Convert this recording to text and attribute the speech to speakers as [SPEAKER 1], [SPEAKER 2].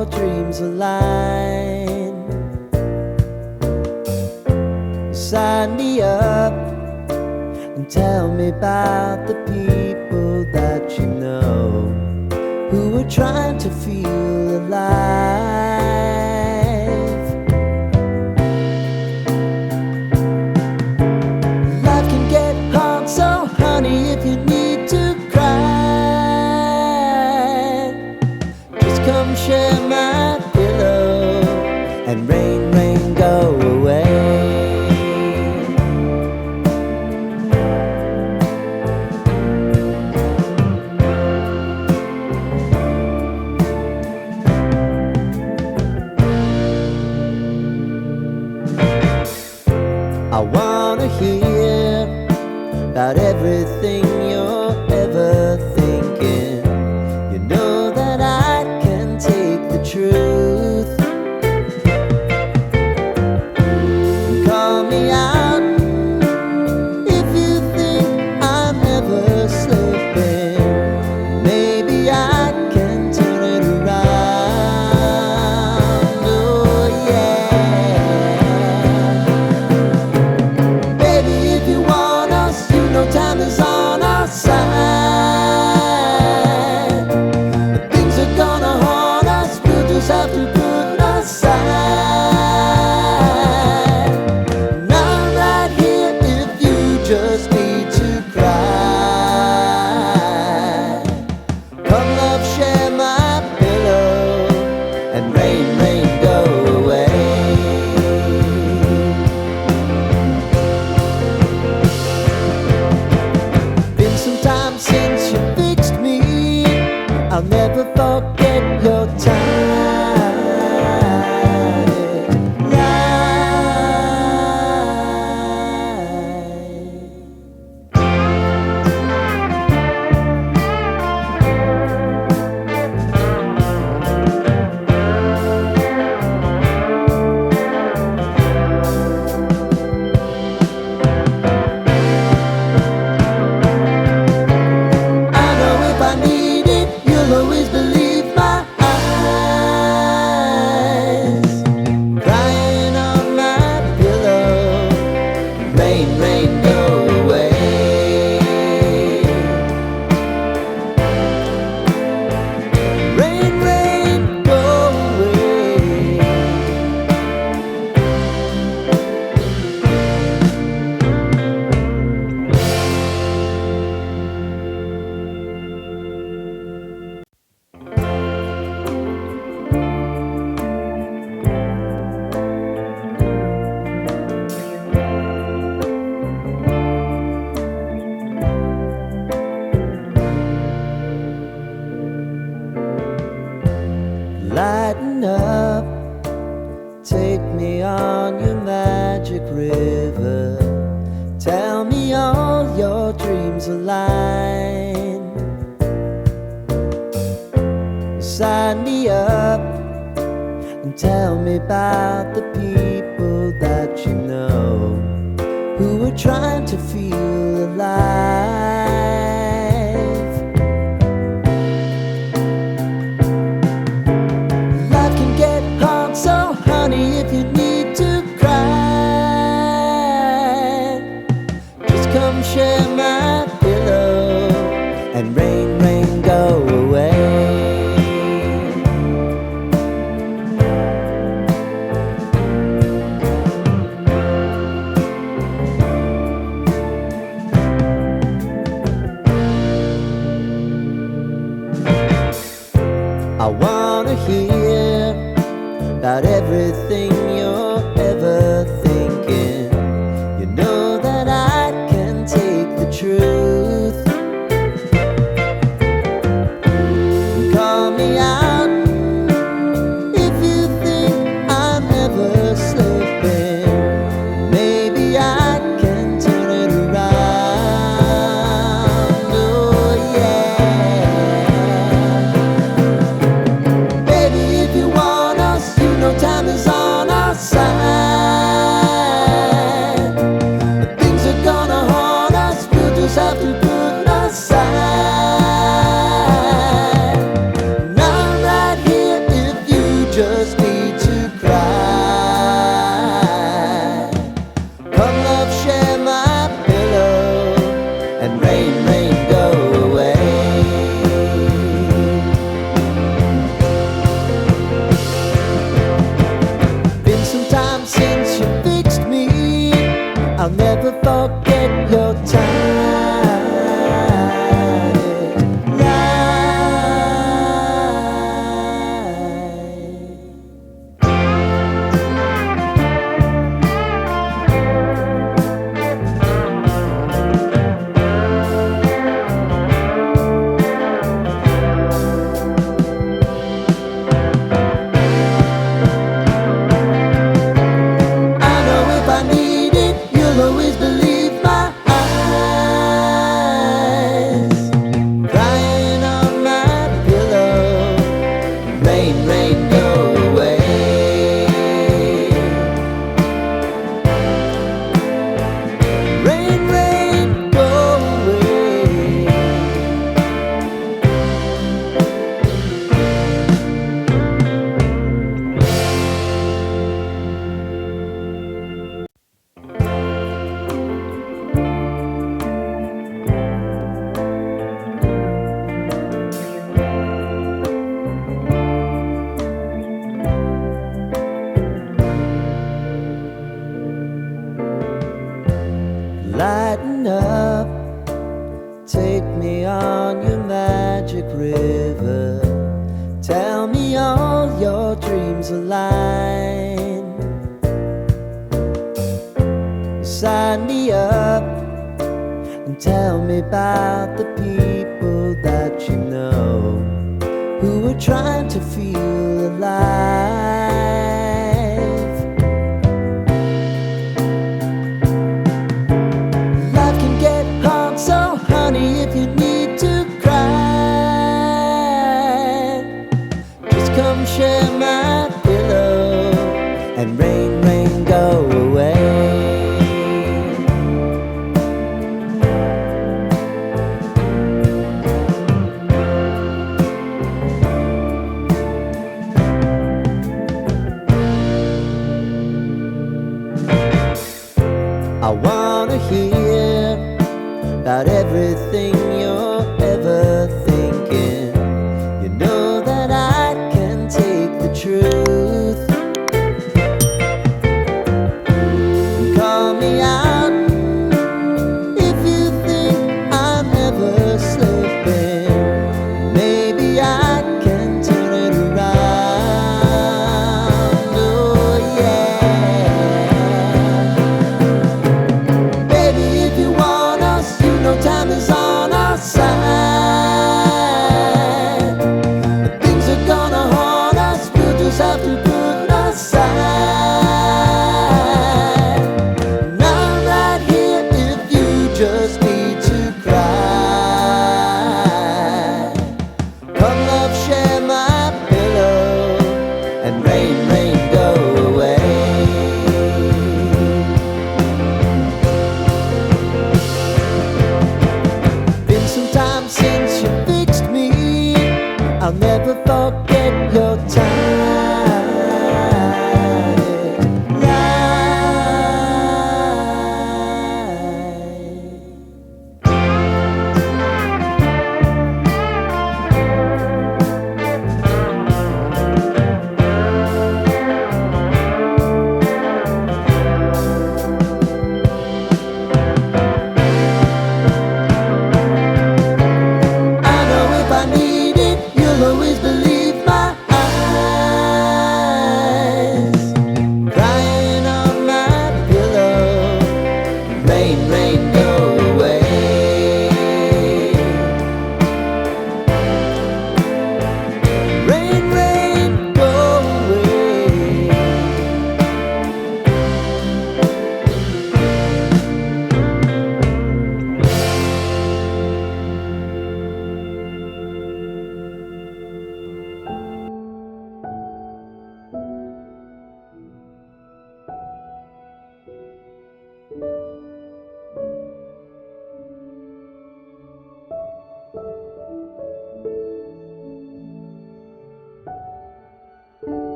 [SPEAKER 1] your dreams align. Sign me up and tell me about the people that you know who are trying to feel alive. Life can get hard, so honey, if you need to cry, just come share my pillow and rain, rain, go away. I wanna hear about everything you're ever thinking. You know that I can take the truth. Call me out if you think I'm ever slipping. Maybe I can turn it around. Oh yeah. Time is on our side. But things are gonna haunt us. We'll just have to put aside. And I'm right here if you just need to cry. Come love, share my pillow and rain, rain, go away. Since you fixed me, I'll never forget your time. Always believe my eyes. Crying on my pillow. Rain, rain, go away. Rain, rain, go away. Lighten up, take me on your magic river. Tell me all your dreams align. Sign me up and tell me about the people that you know who are trying to feel alive. So honey, if you need to cry, just come share my pillow and rain, rain, go away. I wanna hear about everything you're ever thinking. You know that I can take the truth. Call me out if you think I'm ever slipping. Maybe I can turn it around. Oh yeah. Baby, if you want us, you know time is on our dreams align. Sign me up and tell me about the people that you know who are trying to feel alive. Life can get hard, so honey, if you need to cry, just come share my pillow and rain, rain, go away. I wanna hear about everything you're ever thinking. You know that I can take the truth. Call me out if you think I'm ever slipping. Maybe I can turn it around. Oh yeah. Time is on our side. But things are gonna haunt us. We'll just have to put aside. And I'm right here if you just need to cry. Come love, share my pillow and rain, rain, go away. Since you fixed me, I'll never forget.